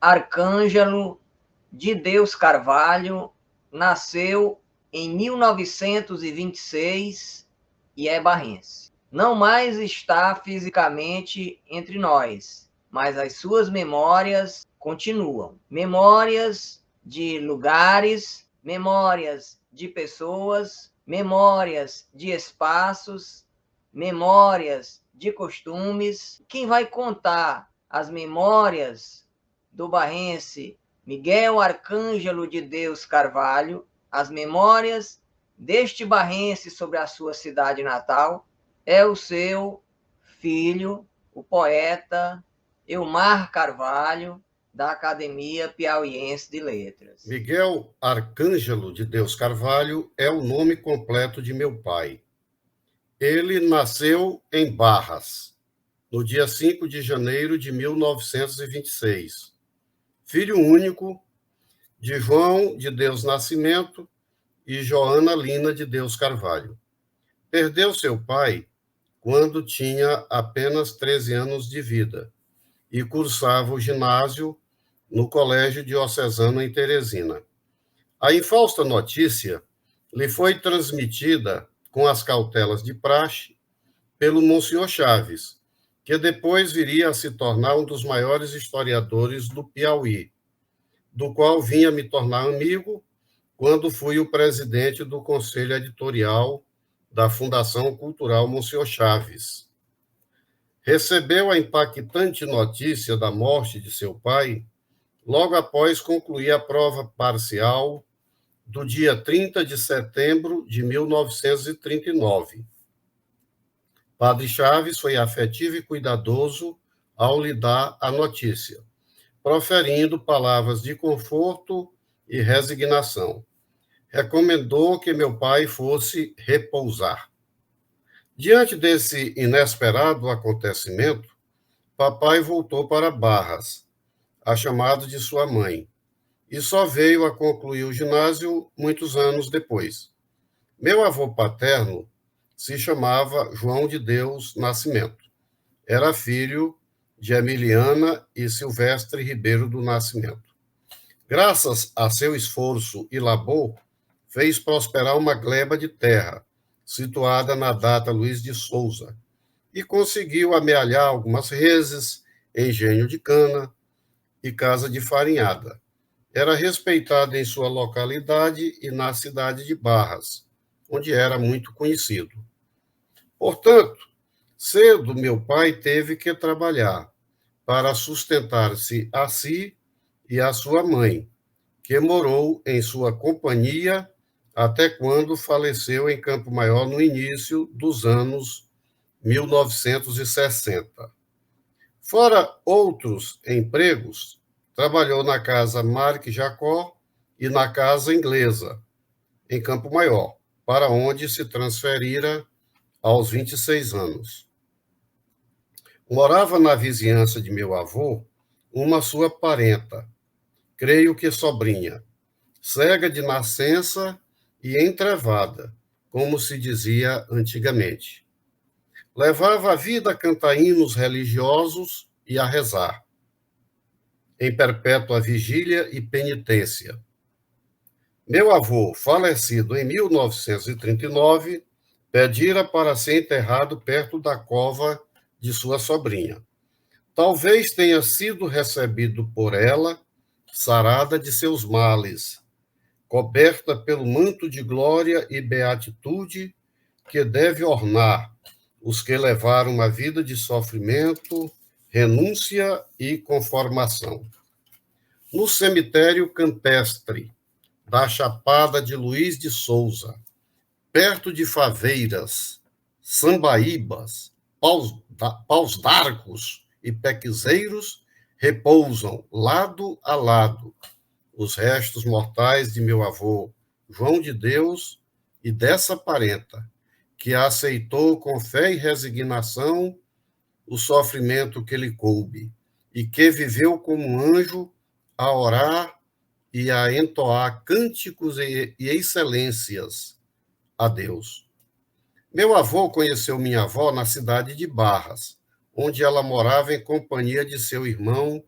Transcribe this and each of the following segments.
Arcângelo de Deus Carvalho nasceu em 1926 e é barrense. Não mais está fisicamente entre nós, mas as suas memórias continuam. Memórias de lugares, memórias de pessoas, memórias de espaços, memórias de costumes. Quem vai contar as memórias do barrense Miguel Arcângelo de Deus Carvalho, as memórias deste barrense sobre a sua cidade natal, é o seu filho, o poeta Elmar Carvalho, da Academia Piauiense de Letras. Miguel Arcângelo de Deus Carvalho é o nome completo de meu pai. Ele nasceu em Barras, no dia 5 de janeiro de 1926. Filho único de João de Deus Nascimento e Joana Lina de Deus Carvalho. Perdeu seu pai quando tinha apenas 13 anos de vida e cursava o ginásio no Colégio Diocesano em Teresina. A infausta notícia lhe foi transmitida com as cautelas de praxe pelo Monsenhor Chaves, que depois viria a se tornar um dos maiores historiadores do Piauí, do qual vinha me tornar amigo quando fui o presidente do Conselho Editorial da Fundação Cultural Monsenhor Chaves. Recebeu a impactante notícia da morte de seu pai logo após concluir a prova parcial do dia 30 de setembro de 1939. Padre Chaves foi afetivo e cuidadoso ao lhe dar a notícia, proferindo palavras de conforto e resignação. Recomendou que meu pai fosse repousar. Diante desse inesperado acontecimento, papai voltou para Barras, a chamado de sua mãe, e só veio a concluir o ginásio muitos anos depois. Meu avô paterno se chamava João de Deus Nascimento. Era filho de Emiliana e Silvestre Ribeiro do Nascimento. Graças a seu esforço e labor, fez prosperar uma gleba de terra, situada na data Luiz de Souza, e conseguiu amealhar algumas reses, engenho de cana e casa de farinhada. Era respeitado em sua localidade e na cidade de Barras, onde era muito conhecido. Portanto, cedo meu pai teve que trabalhar para sustentar-se a si e a sua mãe, que morou em sua companhia até quando faleceu em Campo Maior no início dos anos 1960. Fora outros empregos, trabalhou na Casa Marque Jacó e na Casa Inglesa, em Campo Maior, para onde se transferira aos 26 anos. Morava na vizinhança de meu avô uma sua parenta, creio que sobrinha, cega de nascença e entrevada, como se dizia antigamente. Levava a vida a cantar hinos religiosos e a rezar, em perpétua vigília e penitência. Meu avô, falecido em 1939, pedira para ser enterrado perto da cova de sua sobrinha. Talvez tenha sido recebido por ela, sarada de seus males, coberta pelo manto de glória e beatitude que deve ornar os que levaram uma vida de sofrimento, renúncia e conformação. No cemitério campestre da Chapada de Luiz de Souza, perto de Faveiras, Sambaíbas, Paus d'Arcos e Pequizeiros, repousam lado a lado os restos mortais de meu avô João de Deus e dessa parenta, que aceitou com fé e resignação o sofrimento que lhe coube, e que viveu como um anjo a orar e a entoar cânticos e excelências a Deus. Meu avô conheceu minha avó na cidade de Barras, onde ela morava em companhia de seu irmão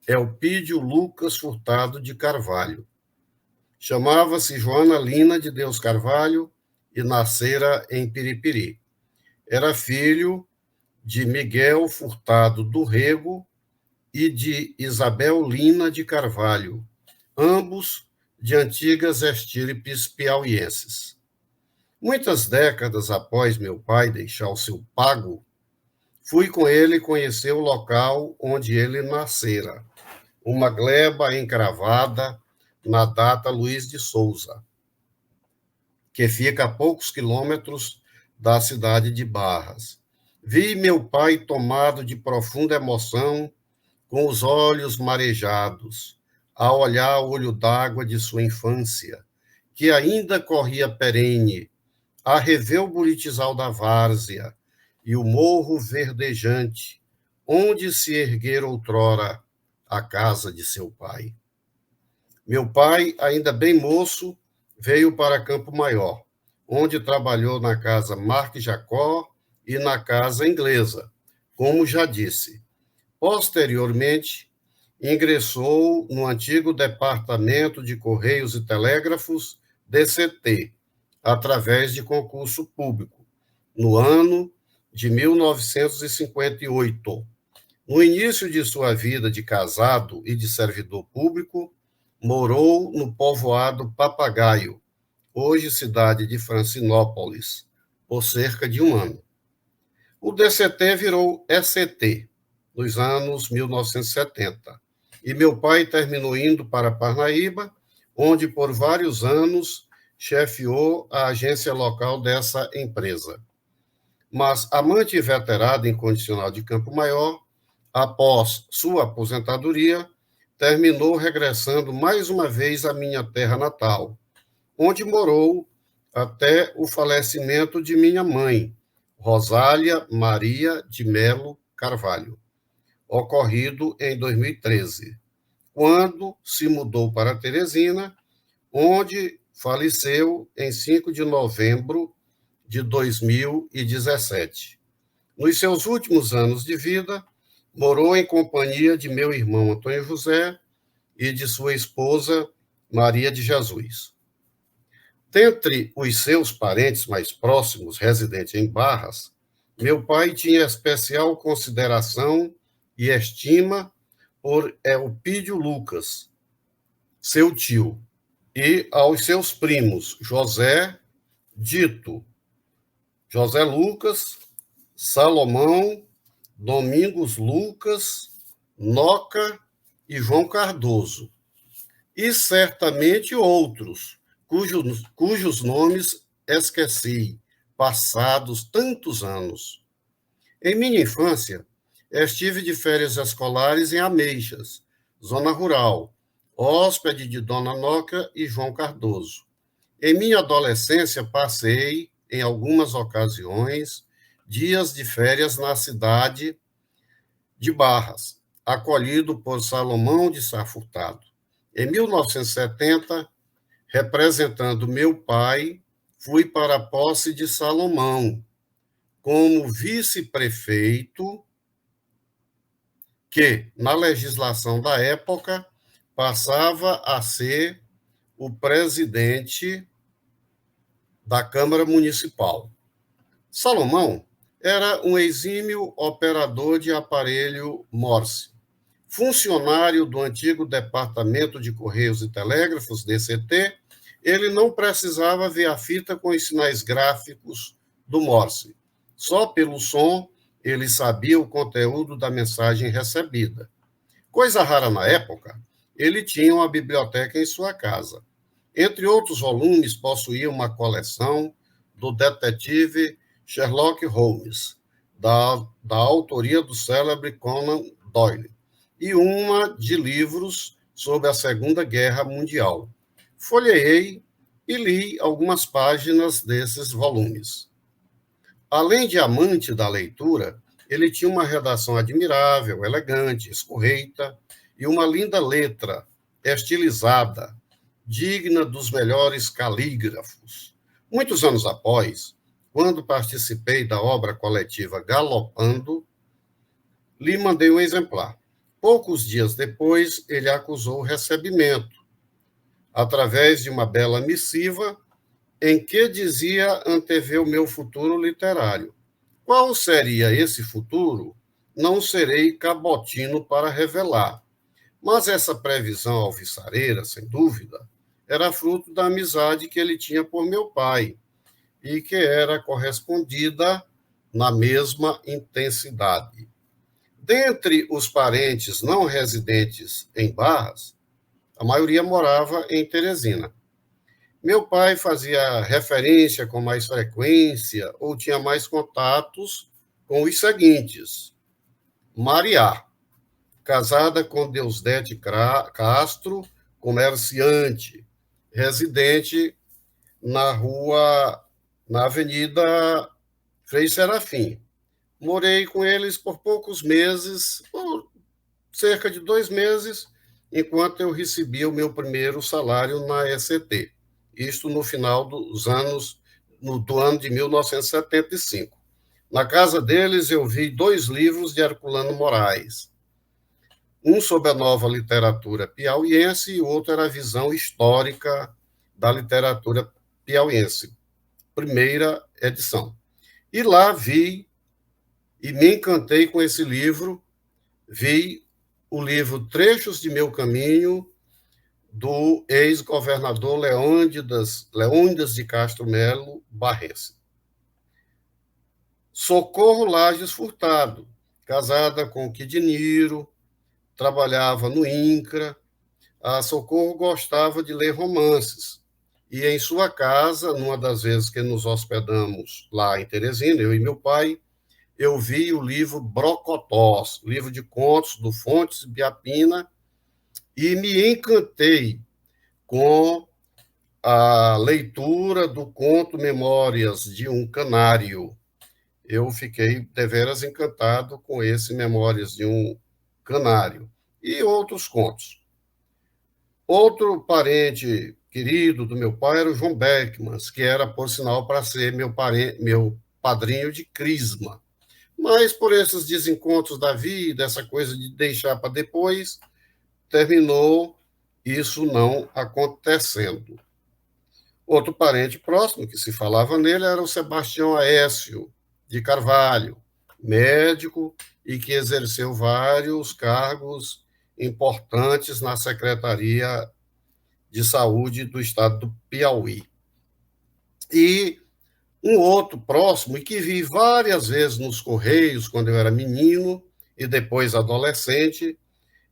Elpidio Lucas Furtado de Carvalho. Chamava-se Joana Lina de Deus Carvalho e nascera em Piripiri. Era filho de Miguel Furtado do Rego e de Isabel Lina de Carvalho, ambos de antigas estirpes piauienses. Muitas décadas após meu pai deixar o seu pago, fui com ele conhecer o local onde ele nascera, uma gleba encravada na data Luiz de Souza, que fica a poucos quilômetros da cidade de Barras. Vi meu pai tomado de profunda emoção, com os olhos marejados, a olhar o olho d'água de sua infância, que ainda corria perene, a rever o buritizal da várzea e o morro verdejante, onde se erguera outrora a casa de seu pai. Meu pai, ainda bem moço, veio para Campo Maior, onde trabalhou na casa Marque Jacó e na casa inglesa, como já disse. Posteriormente, ingressou no antigo Departamento de Correios e Telégrafos, DCT, através de concurso público, no ano de 1958. No início de sua vida de casado e de servidor público, morou no povoado Papagaio, hoje cidade de Francinópolis, por cerca de um ano. O DCT virou ECT, nos anos 1970, e meu pai terminou indo para Parnaíba, onde por vários anos chefiou a agência local dessa empresa. Mas amante e veterado incondicional de Campo Maior, após sua aposentadoria, terminou regressando mais uma vez à minha terra natal, onde morou até o falecimento de minha mãe, Rosália Maria de Melo Carvalho, ocorrido em 2013, quando se mudou para Teresina, onde faleceu em 5 de novembro de 2017. Nos seus últimos anos de vida, morou em companhia de meu irmão Antônio José e de sua esposa Maria de Jesus. Dentre os seus parentes mais próximos, residentes em Barras, meu pai tinha especial consideração e estima por Elpidio Lucas, seu tio, e aos seus primos José, Dito, José Lucas, Salomão, Domingos Lucas, Noca e João Cardoso, e certamente outros, cujos nomes esqueci, passados tantos anos. Em minha infância, estive de férias escolares em Ameixas, zona rural, hóspede de Dona Noca e João Cardoso. Em minha adolescência, passei, em algumas ocasiões, dias de férias na cidade de Barras, acolhido por Salomão de Sá Furtado. Em 1970, representando meu pai, fui para a posse de Salomão, como vice-prefeito, que, na legislação da época, passava a ser o presidente da Câmara Municipal. Salomão era um exímio operador de aparelho Morse, funcionário do antigo Departamento de Correios e Telégrafos, DCT. Ele não precisava ver a fita com os sinais gráficos do Morse. Só pelo som ele sabia o conteúdo da mensagem recebida. Coisa rara na época, ele tinha uma biblioteca em sua casa. Entre outros volumes, possuía uma coleção do detetive Sherlock Holmes, da autoria do célebre Conan Doyle, e uma de livros sobre a Segunda Guerra Mundial. Folheei e li algumas páginas desses volumes. Além de amante da leitura, ele tinha uma redação admirável, elegante, escorreita e uma linda letra, estilizada, digna dos melhores calígrafos. Muitos anos após, quando participei da obra coletiva Galopando, lhe mandei um exemplar. Poucos dias depois, ele acusou o recebimento, através de uma bela missiva em que dizia antever o meu futuro literário. Qual seria esse futuro? Não serei cabotino para revelar. Mas essa previsão alvissareira, sem dúvida, era fruto da amizade que ele tinha por meu pai e que era correspondida na mesma intensidade. Dentre os parentes não residentes em Barras, a maioria morava em Teresina. Meu pai fazia referência com mais frequência ou tinha mais contatos com os seguintes: Maria, casada com Deusdete Castro, comerciante, residente na Avenida Frei Serafim. Morei com eles por poucos meses, por cerca de 2 meses, enquanto eu recebia o meu primeiro salário na ECT. Isto no final do ano de 1975. Na casa deles, eu vi 2 livros de Herculano Moraes. Um sobre a nova literatura piauiense e o outro era a visão histórica da literatura piauiense, primeira edição. E lá vi e me encantei com esse livro, vi o livro Trechos de Meu Caminho, do ex-governador Leônidas de Castro Melo Barrense. Socorro Lages Furtado, casada com Quidiniro, trabalhava no INCRA. A Socorro gostava de ler romances. E em sua casa, numa das vezes que nos hospedamos lá em Teresina, eu e meu pai, eu vi o livro Brocotós, livro de contos do Fontes Biapina, e me encantei com a leitura do conto Memórias de um Canário. Eu fiquei deveras encantado com esse Memórias de um Canário e outros contos. Outro parente querido do meu pai era o João Beckman, que era, por sinal, para ser meu padrinho de crisma. Mas por esses desencontros da vida, essa coisa de deixar para depois, terminou isso não acontecendo. Outro parente próximo que se falava nele era o Sebastião Aécio de Carvalho, médico e que exerceu vários cargos importantes na Secretaria de Saúde do Estado do Piauí. E um outro próximo, e que vi várias vezes nos Correios, quando eu era menino e depois adolescente,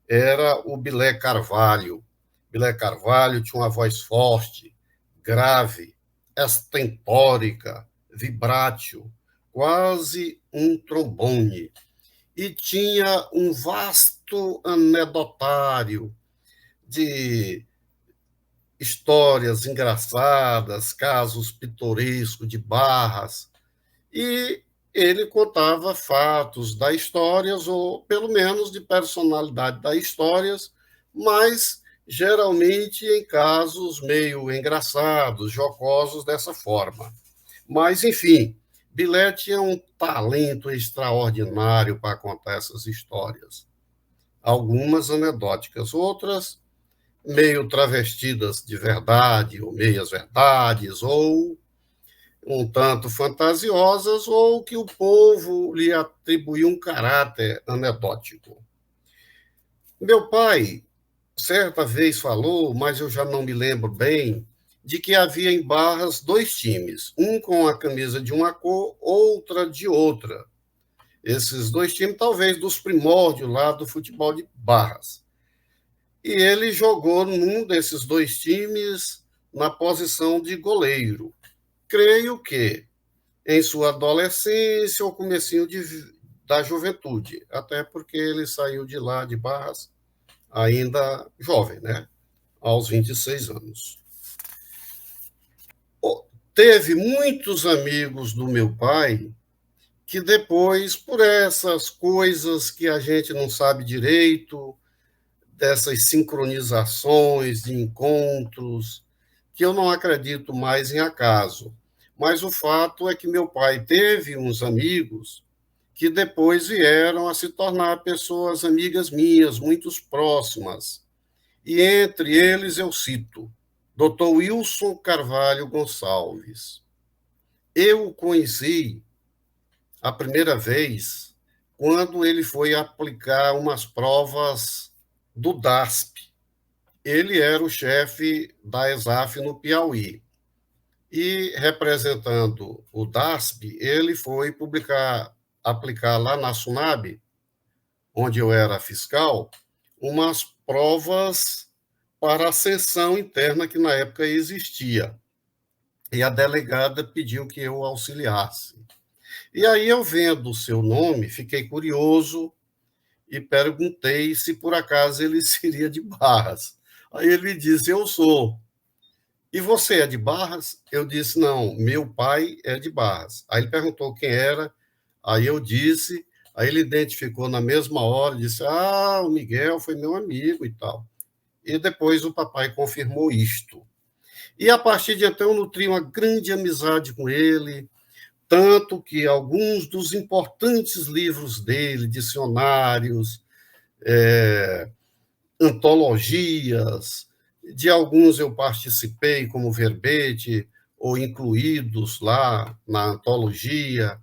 era o Bilé Carvalho. Bilé Carvalho tinha uma voz forte, grave, estentórica, vibrátil, quase um trombone. E tinha um vasto anedotário de histórias engraçadas, casos pitorescos de Barras, e ele contava fatos das histórias, ou pelo menos de personalidade das histórias, mas geralmente em casos meio engraçados, jocosos dessa forma. Mas, enfim, Bilé tinha um talento extraordinário para contar essas histórias. Algumas anedóticas, outras meio travestidas de verdade, ou meias verdades, ou um tanto fantasiosas, ou que o povo lhe atribuía um caráter anedótico. Meu pai, certa vez falou, mas eu já não me lembro bem, de que havia em Barras 2 times, um com a camisa de uma cor, outra de outra. Esses 2 times, talvez dos primórdios lá do futebol de Barras. E ele jogou num desses 2 times na posição de goleiro. Creio que em sua adolescência ou comecinho da juventude, até porque ele saiu de lá, de Barras, ainda jovem, né? Aos 26 anos. Teve muitos amigos do meu pai que depois, por essas coisas que a gente não sabe direito, dessas sincronizações de encontros, que eu não acredito mais em acaso. Mas o fato é que meu pai teve uns amigos que depois vieram a se tornar pessoas amigas minhas, muito próximas. E entre eles eu cito Dr. Wilson Carvalho Gonçalves. Eu o conheci a primeira vez quando ele foi aplicar umas provas do DASP. Ele era o chefe da ESAF no Piauí. E, representando o DASP, ele foi aplicar lá na SUNAB, onde eu era fiscal, umas provas para a sessão interna que na época existia. E a delegada pediu que eu auxiliasse. E aí, eu vendo o seu nome, fiquei curioso e perguntei se por acaso ele seria de Barras. Aí ele disse: eu sou. E você é de Barras? Eu disse: não, meu pai é de Barras. Aí ele perguntou quem era, aí eu disse, aí ele identificou na mesma hora, disse: ah, o Miguel foi meu amigo e tal. E depois o papai confirmou isto. E a partir de então eu nutri uma grande amizade com ele, tanto que alguns dos importantes livros dele, dicionários, antologias, de alguns eu participei como verbete ou incluídos lá na antologia,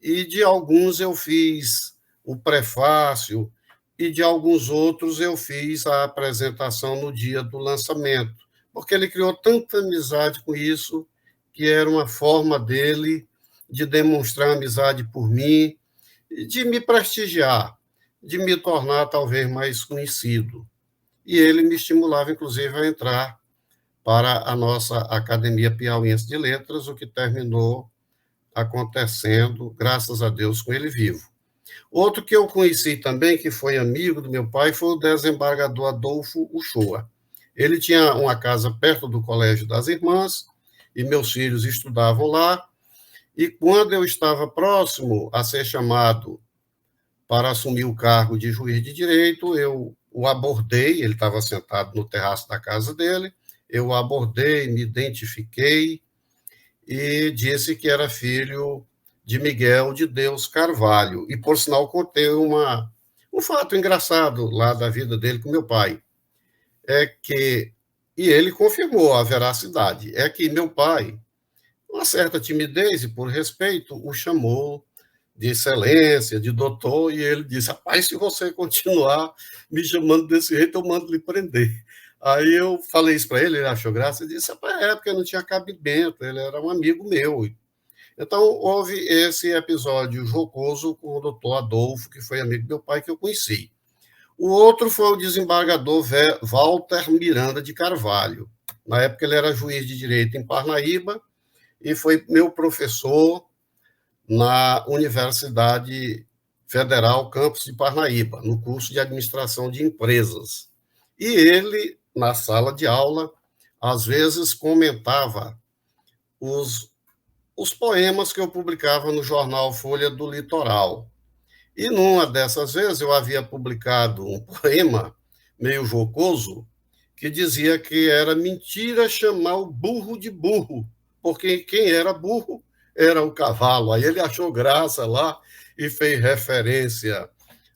e de alguns eu fiz o prefácio, e de alguns outros eu fiz a apresentação no dia do lançamento, porque ele criou tanta amizade com isso, que era uma forma dele de demonstrar amizade por mim, de me prestigiar, de me tornar talvez mais conhecido. E ele me estimulava, inclusive, a entrar para a nossa Academia Piauiense de Letras, o que terminou acontecendo, graças a Deus, com ele vivo. Outro que eu conheci também, que foi amigo do meu pai, foi o desembargador Adolfo Uchoa. Ele tinha uma casa perto do Colégio das Irmãs, e meus filhos estudavam lá, e quando eu estava próximo a ser chamado para assumir o cargo de juiz de direito, eu o abordei, ele estava sentado no terraço da casa dele, eu o abordei, me identifiquei e disse que era filho de Miguel de Deus Carvalho. E, por sinal, contei um fato engraçado lá da vida dele com meu pai. E ele confirmou a veracidade, é que meu pai, com uma certa timidez e por respeito, o chamou de excelência, de doutor, e ele disse: rapaz, se você continuar me chamando desse jeito, eu mando lhe prender. Aí eu falei isso para ele, ele achou graça e disse: rapaz, porque não tinha cabimento, ele era um amigo meu. Então, houve esse episódio jocoso com o doutor Adolfo, que foi amigo do meu pai, que eu conheci. O outro foi o desembargador Walter Miranda de Carvalho. Na época, ele era juiz de direito em Parnaíba e foi meu professor na Universidade Federal Campus de Parnaíba, no curso de Administração de Empresas. E ele, na sala de aula, às vezes comentava os poemas que eu publicava no jornal Folha do Litoral. E numa dessas vezes eu havia publicado um poema meio jocoso que dizia que era mentira chamar o burro de burro, porque quem era burro era o cavalo. Aí ele achou graça lá e fez referência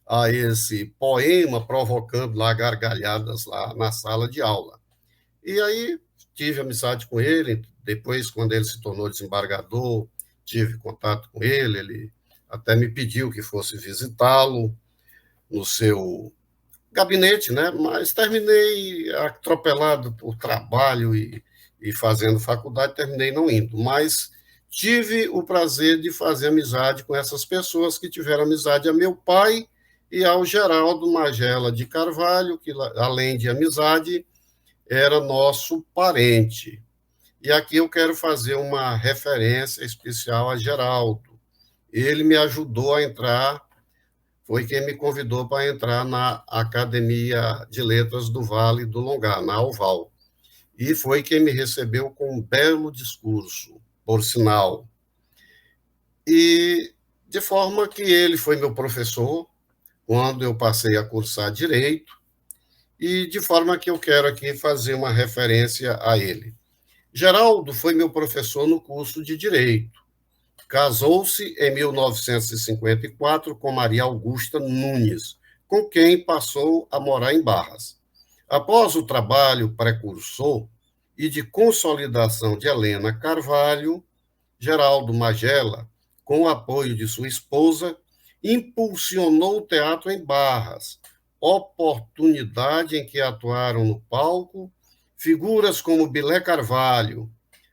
a esse poema, provocando lá gargalhadas lá na sala de aula. E aí tive amizade com ele. Depois, quando ele se tornou desembargador, tive contato com ele. Ele até me pediu que fosse visitá-lo no seu gabinete, né? Mas terminei atropelado por trabalho e fazendo faculdade, terminei não indo. Mas tive o prazer de fazer amizade com essas pessoas que tiveram amizade a meu pai e ao Geraldo Magela de Carvalho, que, além de amizade, era nosso parente. E aqui eu quero fazer uma referência especial a Geraldo. Ele me ajudou a entrar, foi quem me convidou para entrar na Academia de Letras do Vale do Longar, na Alval. E foi quem me recebeu com um belo discurso, por sinal. E de forma que ele foi meu professor quando eu passei a cursar Direito, e de forma que eu quero aqui fazer uma referência a ele. Geraldo foi meu professor no curso de Direito. Casou-se em 1954 com Maria Augusta Nunes, com quem passou a morar em Barras. Após o trabalho precursor e de consolidação de Helena Carvalho, Geraldo Magela, com o apoio de sua esposa, impulsionou o teatro em Barras, oportunidade em que atuaram no palco figuras como Bilé Carvalho,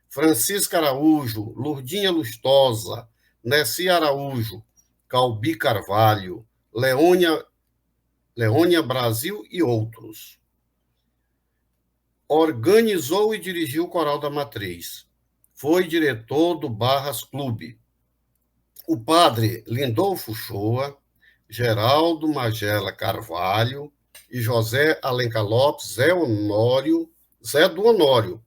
Francisca Araújo, Lurdinha Lustosa, Nessi Araújo, Calbi Carvalho, Leônia Brasil e outros. Organizou e dirigiu o Coral da Matriz. Foi diretor do Barras Clube. O padre Lindolfo Shoa, Geraldo Magela Carvalho e José Alencar Lopes, Zé do Honório,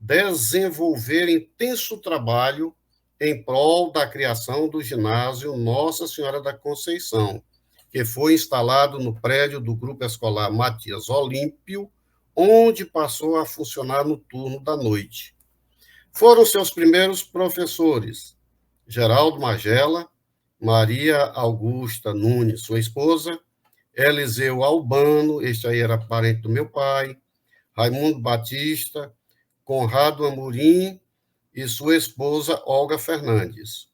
desenvolveram intenso trabalho em prol da criação do ginásio Nossa Senhora da Conceição, que foi instalado no prédio do Grupo Escolar Matias Olímpio, onde passou a funcionar no turno da noite. Foram seus primeiros professores Geraldo Magela, Maria Augusta Nunes, sua esposa, Eliseu Albano, este aí era parente do meu pai, Raimundo Batista, Conrado Amorim e sua esposa Olga Fernandes.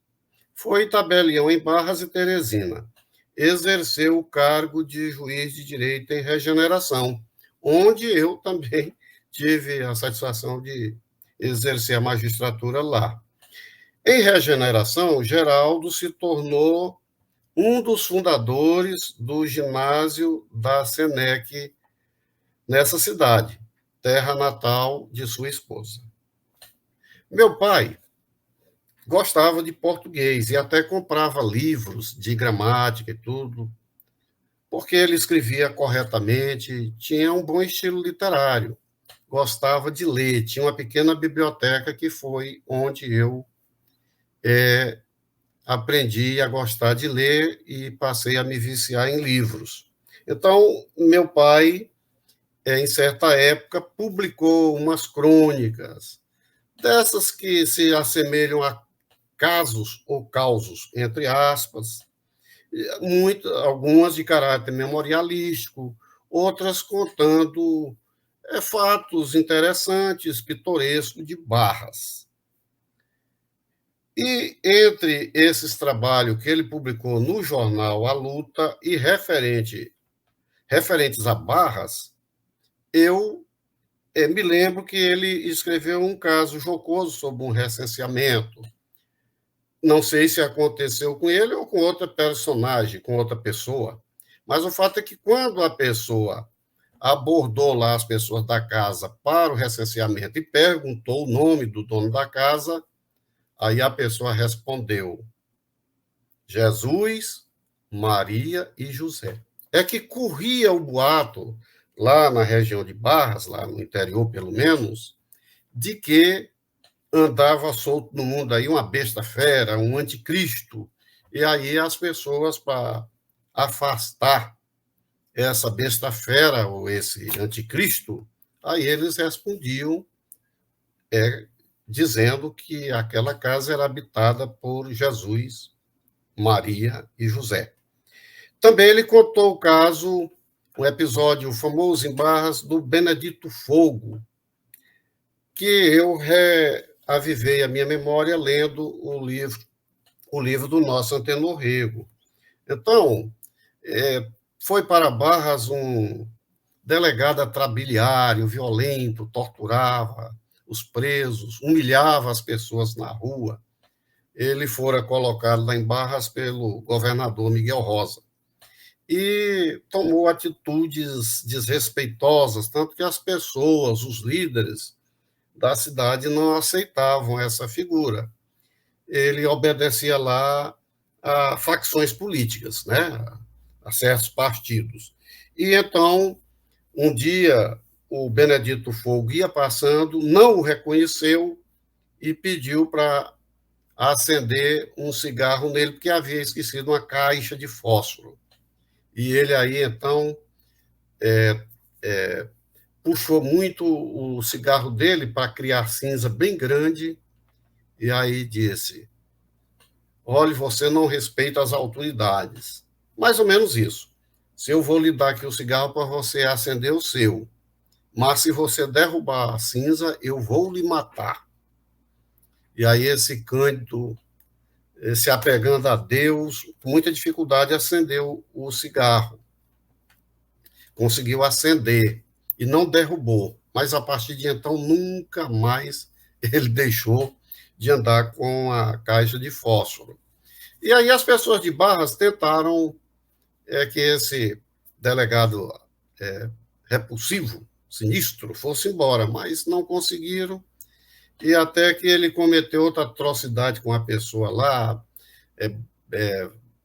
Foi tabelião em Barras e Teresina. Exerceu o cargo de juiz de direito em Regeneração, onde eu também tive a satisfação de exercer a magistratura lá. Em Regeneração, Geraldo se tornou um dos fundadores do ginásio da Senec nessa cidade, terra natal de sua esposa. Meu pai gostava de português e até comprava livros de gramática e tudo, porque ele escrevia corretamente, tinha um bom estilo literário, gostava de ler, tinha uma pequena biblioteca que foi onde eu aprendi a gostar de ler e passei a me viciar em livros. Então, meu pai, em certa época, publicou umas crônicas, dessas que se assemelham a casos ou causos, entre aspas, algumas de caráter memorialístico, outras contando fatos interessantes, pitorescos de Barras. E entre esses trabalhos que ele publicou no jornal A Luta e referentes a Barras, eu me lembro que ele escreveu um caso jocoso sobre um recenseamento. Não sei se aconteceu com ele ou com outra personagem, com outra pessoa, mas o fato é que quando a pessoa abordou lá as pessoas da casa para o recenseamento e perguntou o nome do dono da casa, aí a pessoa respondeu Jesus, Maria e José. É que corria o boato, lá na região de Barras, lá no interior pelo menos, de que andava solto no mundo aí uma besta fera, um anticristo. E aí as pessoas, para afastar essa besta fera ou esse anticristo, aí eles respondiam dizendo que aquela casa era habitada por Jesus, Maria e José. Também ele contou o caso, um episódio famoso em Barras, do Benedito Fogo, que eu reavivei a minha memória lendo o livro do nosso Antenor Rego. Então, foi para Barras um delegado atrabiliário, violento, torturava os presos, humilhava as pessoas na rua. Ele fora colocado lá em Barras pelo governador Miguel Rosa e tomou atitudes desrespeitosas, tanto que as pessoas, os líderes da cidade não aceitavam essa figura. Ele obedecia lá a facções políticas, né? A certos partidos. E então, um dia, o Benedito Fogo ia passando, não o reconheceu e pediu para acender um cigarro nele, porque havia esquecido uma caixa de fósforo. E ele aí, então, puxou muito o cigarro dele para criar cinza bem grande, e aí disse, olhe, você não respeita as autoridades. Mais ou menos isso. Se eu vou lhe dar aqui o cigarro para você acender o seu, mas se você derrubar a cinza, eu vou lhe matar. E aí esse Cândido, se apegando a Deus, com muita dificuldade, acendeu o cigarro. Conseguiu acender e não derrubou. Mas a partir de então, nunca mais ele deixou de andar com a caixa de fósforo. E aí as pessoas de Barras tentaram que esse delegado repulsivo, sinistro, fosse embora, mas não conseguiram. E até que ele cometeu outra atrocidade com a pessoa lá,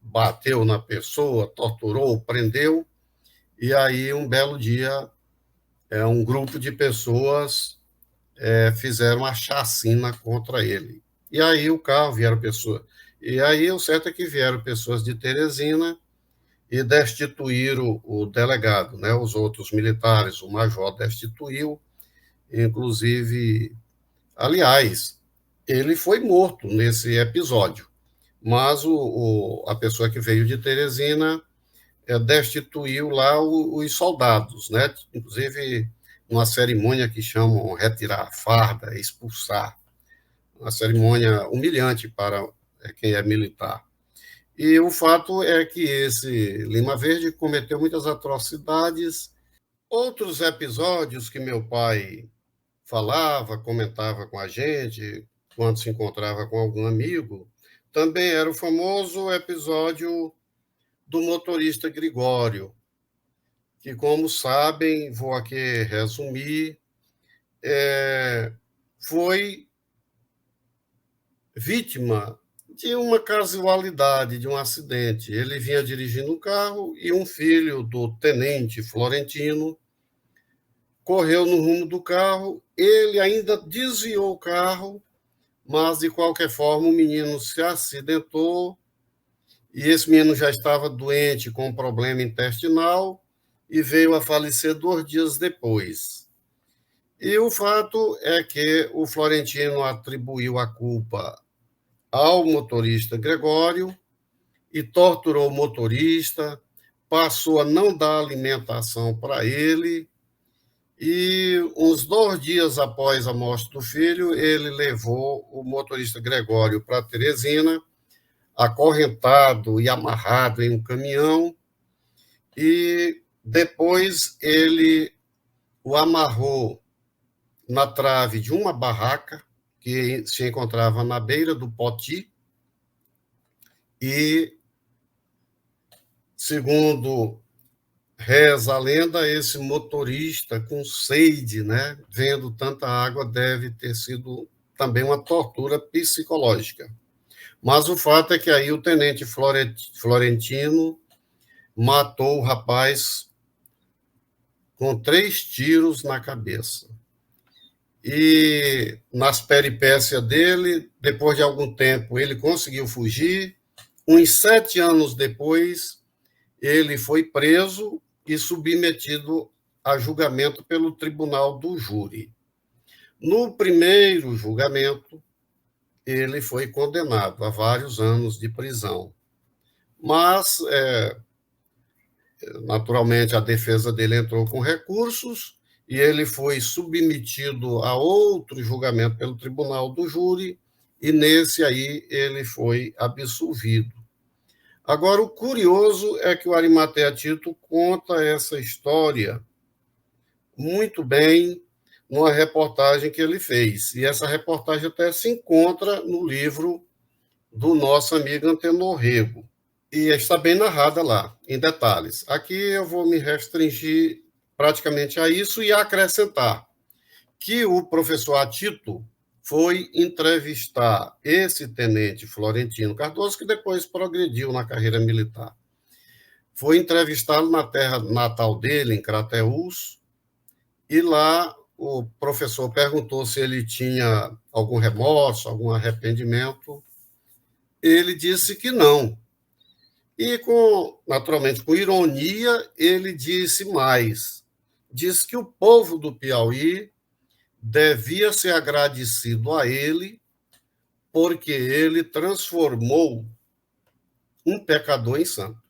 bateu na pessoa, torturou, prendeu, e aí um belo dia um grupo de pessoas fizeram uma chacina contra ele. E aí o carro vieram pessoas. E aí o certo é que vieram pessoas de Teresina e destituíram o delegado, né? Os outros militares, o major destituiu, inclusive, aliás, ele foi morto nesse episódio, mas a pessoa que veio de Teresina destituiu lá os soldados, né? Inclusive uma cerimônia que chamam retirar a farda, expulsar, uma cerimônia humilhante para quem é militar. E o fato é que esse Lima Verde cometeu muitas atrocidades. Outros episódios que meu pai falava, comentava com a gente, quando se encontrava com algum amigo, também era o famoso episódio do motorista Gregório, que, como sabem, vou aqui resumir, foi vítima de uma casualidade, de um acidente. Ele vinha dirigindo um carro e um filho do tenente Florentino correu no rumo do carro, ele ainda desviou o carro, mas, de qualquer forma, o menino se acidentou e esse menino já estava doente com um problema intestinal e veio a falecer 2 dias depois. E o fato é que o Florentino atribuiu a culpa ao motorista Gregório e torturou o motorista, passou a não dar alimentação para ele e uns 2 dias após a morte do filho, ele levou o motorista Gregório para Teresina, acorrentado e amarrado em um caminhão, e depois ele o amarrou na trave de uma barraca que se encontrava na beira do Poti e, segundo reza a lenda, esse motorista com sede, né, vendo tanta água, deve ter sido também uma tortura psicológica. Mas o fato é que aí o tenente Florentino matou o rapaz com 3 tiros na cabeça. E nas peripécias dele, depois de algum tempo, ele conseguiu fugir. Uns 7 anos depois, ele foi preso e submetido a julgamento pelo tribunal do júri. No primeiro julgamento, ele foi condenado a vários anos de prisão. Mas, naturalmente, a defesa dele entrou com recursos e ele foi submetido a outro julgamento pelo tribunal do júri e nesse aí ele foi absolvido. Agora, o curioso é que o Arimatea Tito conta essa história muito bem numa reportagem que ele fez. E essa reportagem até se encontra no livro do nosso amigo Antenor Rego. E está bem narrada lá, em detalhes. Aqui eu vou me restringir praticamente a isso e acrescentar que o professor Atito foi entrevistar esse tenente Florentino Cardoso, que depois progrediu na carreira militar. Foi entrevistá-lo na terra natal dele, em Crateús, e lá o professor perguntou se ele tinha algum remorso, algum arrependimento. Ele disse que não. E, naturalmente, com ironia, ele disse mais. Disse que o povo do Piauí devia ser agradecido a ele porque ele transformou um pecador em santo.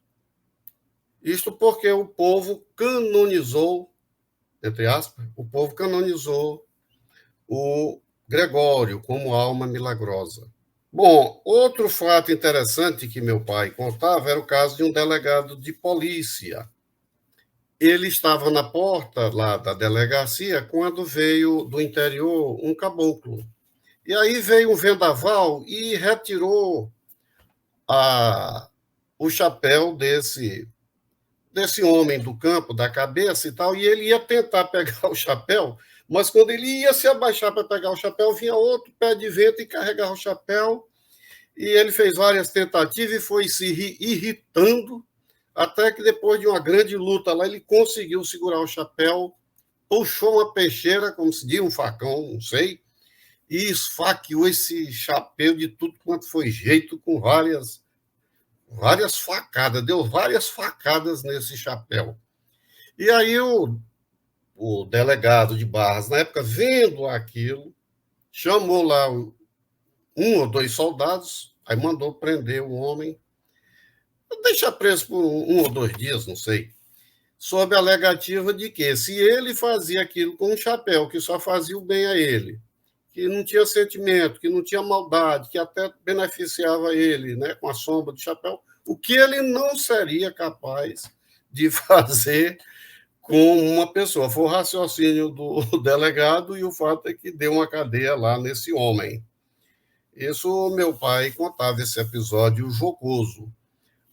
Isto porque o povo canonizou, entre aspas, o povo canonizou o Gregório como alma milagrosa. Bom, outro fato interessante que meu pai contava era o caso de um delegado de polícia. Ele estava na porta lá da delegacia quando veio do interior um caboclo. E aí veio um vendaval e retirou o chapéu desse homem do campo, da cabeça e tal, e ele ia tentar pegar o chapéu, mas quando ele ia se abaixar para pegar o chapéu, vinha outro pé de vento e carregava o chapéu, e ele fez várias tentativas e foi se irritando, até que depois de uma grande luta lá, ele conseguiu segurar o chapéu, puxou uma peixeira, como se diz, um facão, não sei, e esfaqueou esse chapéu de tudo quanto foi jeito, com várias facadas, deu várias facadas nesse chapéu. E aí o delegado de Barras, na época, vendo aquilo, chamou lá um ou dois soldados, aí mandou prender o homem, deixar preso por um ou 2 dias, não sei, sob a alegativa de que se ele fazia aquilo com um chapéu que só fazia o bem a ele, que não tinha sentimento, que não tinha maldade, que até beneficiava ele, né, com a sombra do chapéu, o que ele não seria capaz de fazer com uma pessoa. Foi o raciocínio do delegado e o fato é que deu uma cadeia lá nesse homem. Isso meu pai contava, esse episódio jocoso.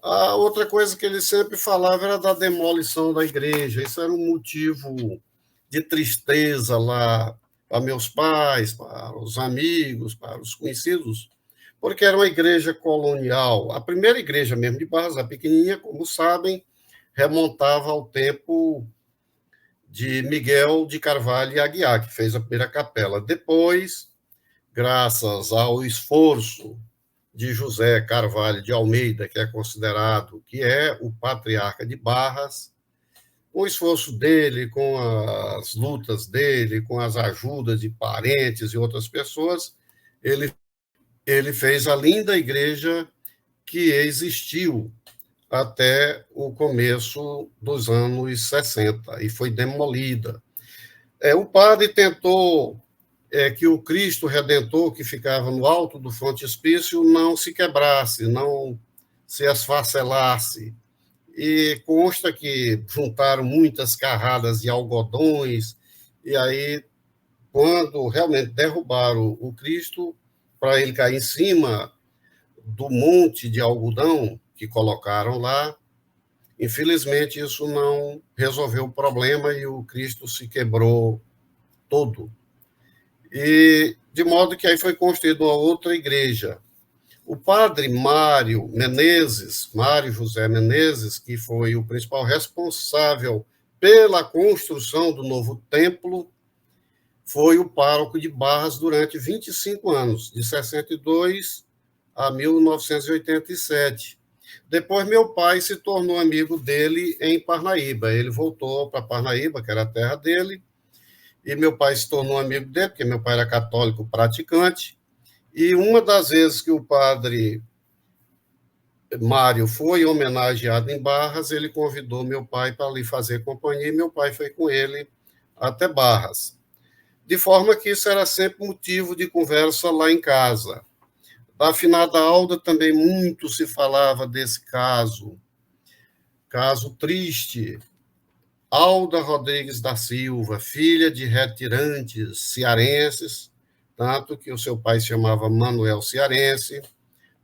A outra coisa que ele sempre falava era da demolição da igreja. Isso era um motivo de tristeza lá para meus pais, para os amigos, para os conhecidos, porque era uma igreja colonial. A primeira igreja mesmo de Barras, a pequenininha, como sabem, remontava ao tempo de Miguel de Carvalho e Aguiar, que fez a primeira capela. Depois, graças ao esforço de José Carvalho de Almeida, que é considerado que é o patriarca de Barras, com o esforço dele, com as lutas dele, com as ajudas de parentes e outras pessoas, ele fez a linda igreja que existiu até o começo dos anos 60 e foi demolida. O padre tentou que o Cristo Redentor, que ficava no alto do frontispício, não se quebrasse, não se esfacelasse. E consta que juntaram muitas carradas de algodões, e aí, quando realmente derrubaram o Cristo, para ele cair em cima do monte de algodão que colocaram lá, infelizmente isso não resolveu o problema e o Cristo se quebrou todo. E de modo que aí foi construída uma outra igreja. O padre Mário José Menezes, que foi o principal responsável pela construção do novo templo, foi o pároco de Barras durante 25 anos, de 62 a 1987. Depois, meu pai se tornou amigo dele em Parnaíba. Ele voltou para Parnaíba, que era a terra dele, e meu pai se tornou amigo dele, porque meu pai era católico praticante. E uma das vezes que o padre Mário foi homenageado em Barras, ele convidou meu pai para ali fazer companhia, e meu pai foi com ele até Barras. De forma que isso era sempre motivo de conversa lá em casa. Da afinada Alda também muito se falava desse caso triste. Alda Rodrigues da Silva, filha de retirantes cearenses, tanto que o seu pai se chamava Manuel Cearense,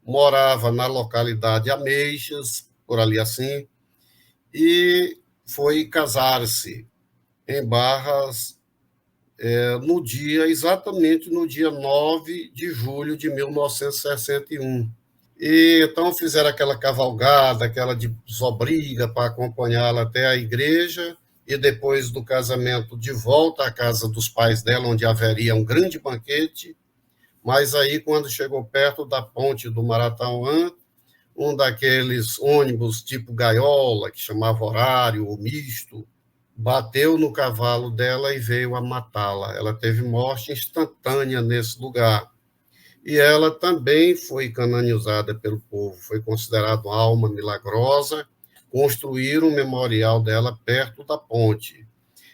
morava na localidade Ameixas, por ali assim, e foi casar-se em Barras exatamente no dia 9 de julho de 1961. E então fizeram aquela cavalgada, aquela desobriga para acompanhá-la até a igreja, e depois do casamento de volta à casa dos pais dela, onde haveria um grande banquete. Mas aí, quando chegou perto da ponte do Maratauã, um daqueles ônibus tipo gaiola, que chamava horário ou misto, bateu no cavalo dela e veio a matá-la. Ela teve morte instantânea nesse lugar. e ela também foi canonizada pelo povo, foi considerada uma alma milagrosa. Construíram um memorial dela perto da ponte.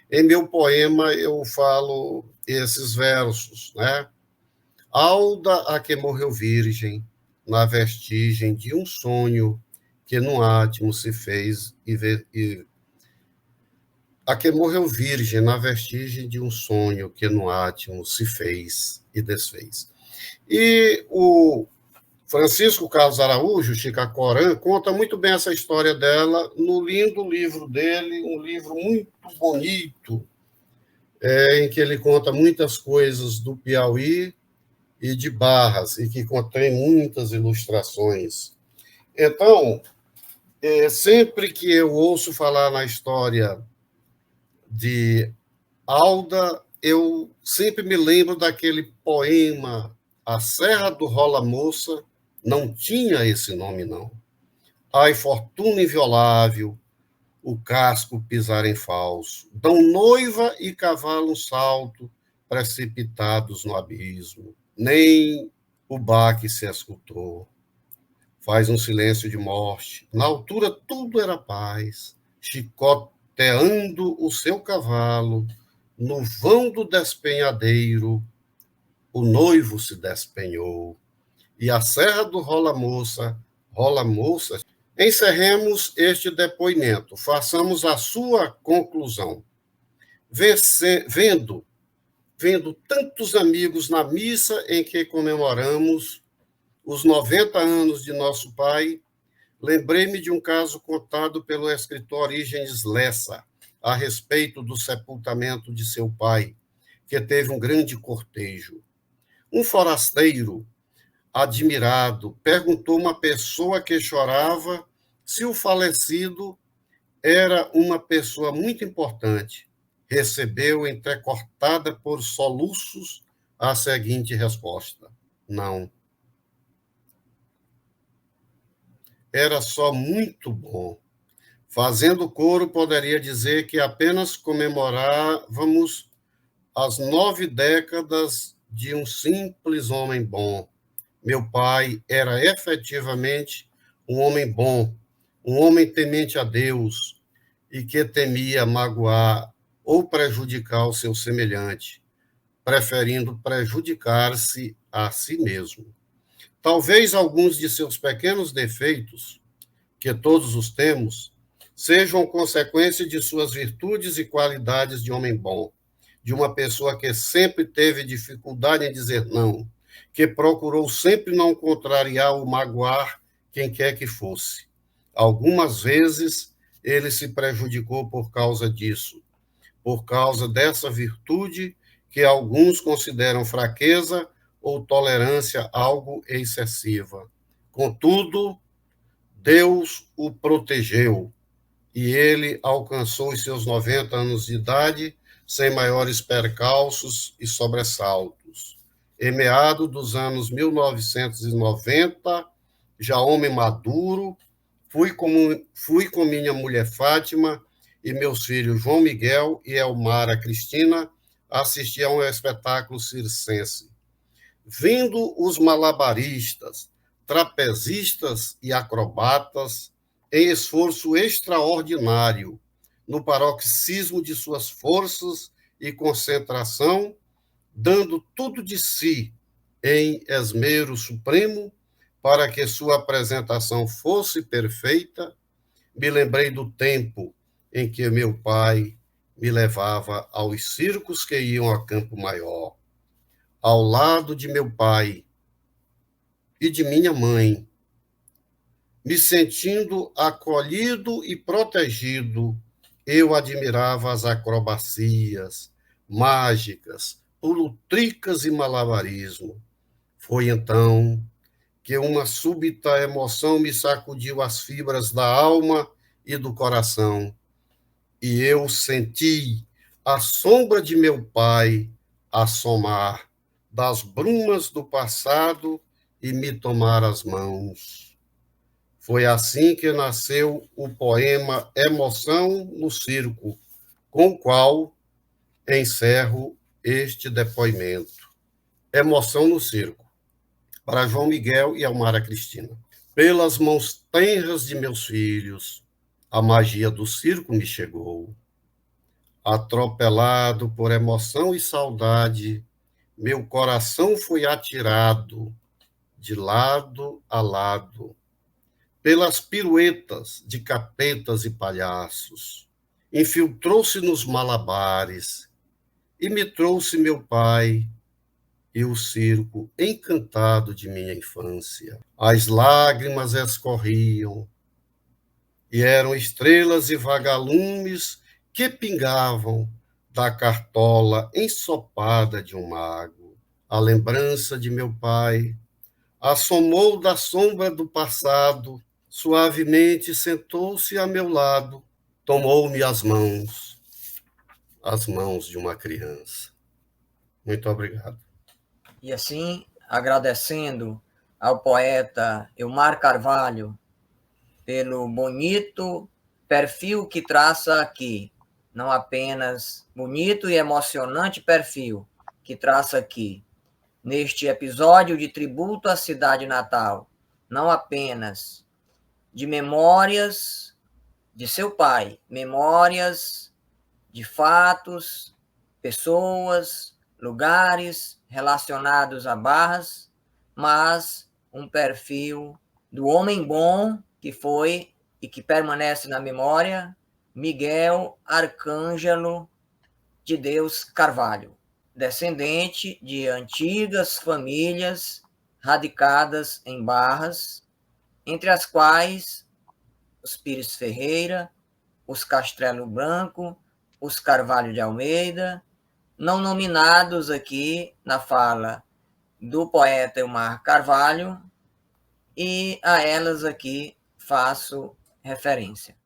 Em meu poema eu falo esses versos, né? Alda, a que morreu virgem, na vestigem de um sonho que no átimo se fez a que morreu virgem, na vestigem de um sonho que no átimo se fez e desfez. E o Francisco Carlos Araújo, Chica Coran, conta muito bem essa história dela no lindo livro dele, um livro muito bonito, em que ele conta muitas coisas do Piauí e de Barras, e que contém muitas ilustrações. Então, sempre que eu ouço falar na história de Alda, eu sempre me lembro daquele poema A Serra do Rola Moça. Não tinha esse nome, não. Ai, fortuna inviolável, o casco pisar em falso. Dão noiva e cavalo um salto, precipitados no abismo. Nem o baque se escutou. Faz um silêncio de morte. Na altura tudo era paz, chicoteando o seu cavalo. No vão do despenhadeiro, o noivo se despenhou. E a serra do Rola Moça, encerremos este depoimento, façamos a sua conclusão. Vendo tantos amigos na missa em que comemoramos os 90 anos de nosso pai, lembrei-me de um caso contado pelo escritor Orígenes Lessa a respeito do sepultamento de seu pai, que teve um grande cortejo. Um forasteiro, admirado, perguntou a uma pessoa que chorava se o falecido era uma pessoa muito importante. Recebeu, entrecortada por soluços, a seguinte resposta: não. Era só muito bom. Fazendo coro, poderia dizer que apenas comemorávamos as 9 décadas de um simples homem bom. Meu pai era efetivamente um homem bom, um homem temente a Deus e que temia magoar ou prejudicar o seu semelhante, preferindo prejudicar-se a si mesmo. Talvez alguns de seus pequenos defeitos, que todos os temos, sejam consequência de suas virtudes e qualidades de homem bom, de uma pessoa que sempre teve dificuldade em dizer não, que procurou sempre não contrariar ou magoar quem quer que fosse. Algumas vezes ele se prejudicou por causa disso, por causa dessa virtude que alguns consideram fraqueza ou tolerância algo excessiva. Contudo, Deus o protegeu e ele alcançou os seus 90 anos de idade sem maiores percalços e sobressaltos. Em meados dos anos 1990, já homem maduro, fui com minha mulher Fátima e meus filhos João Miguel e Elmara Cristina assistir a um espetáculo circense. Vindo os malabaristas, trapezistas e acrobatas em esforço extraordinário, no paroxismo de suas forças e concentração, dando tudo de si em esmero supremo para que sua apresentação fosse perfeita, me lembrei do tempo em que meu pai me levava aos circos que iam a Campo Maior. Ao lado de meu pai e de minha mãe, me sentindo acolhido e protegido, eu admirava as acrobacias mágicas, pulutricas e malabarismo. Foi então que uma súbita emoção me sacudiu as fibras da alma e do coração, e eu senti a sombra de meu pai assomar das brumas do passado e me tomar as mãos. Foi assim que nasceu o poema Emoção no Circo, com o qual encerro este depoimento. Emoção no Circo. para João Miguel e Almara Cristina. Pelas mãos tenras de meus filhos, a magia do circo me chegou. Atropelado por emoção e saudade, meu coração foi atirado de lado a lado, pelas piruetas de capetas e palhaços. Infiltrou-se nos malabares e me trouxe meu pai e o circo encantado de minha infância. As lágrimas escorriam e eram estrelas e vagalumes que pingavam da cartola ensopada de um mago. A lembrança de meu pai assomou da sombra do passado, suavemente sentou-se a meu lado, tomou-me as mãos de uma criança. Muito obrigado. E assim, agradecendo ao poeta Elmar Carvalho pelo bonito perfil que traça aqui, não apenas bonito e emocionante perfil que traça aqui, neste episódio de tributo à cidade natal, não apenas de memórias de seu pai, memórias de fatos, pessoas, lugares relacionados a Barras, mas um perfil do homem bom que foi e que permanece na memória, Miguel Arcângelo de Deus Carvalho, descendente de antigas famílias radicadas em Barras, entre as quais os Pires Ferreira, os Castrelo Branco, os Carvalho de Almeida, não nominados aqui na fala do poeta Elmar Carvalho, e a elas aqui faço referência.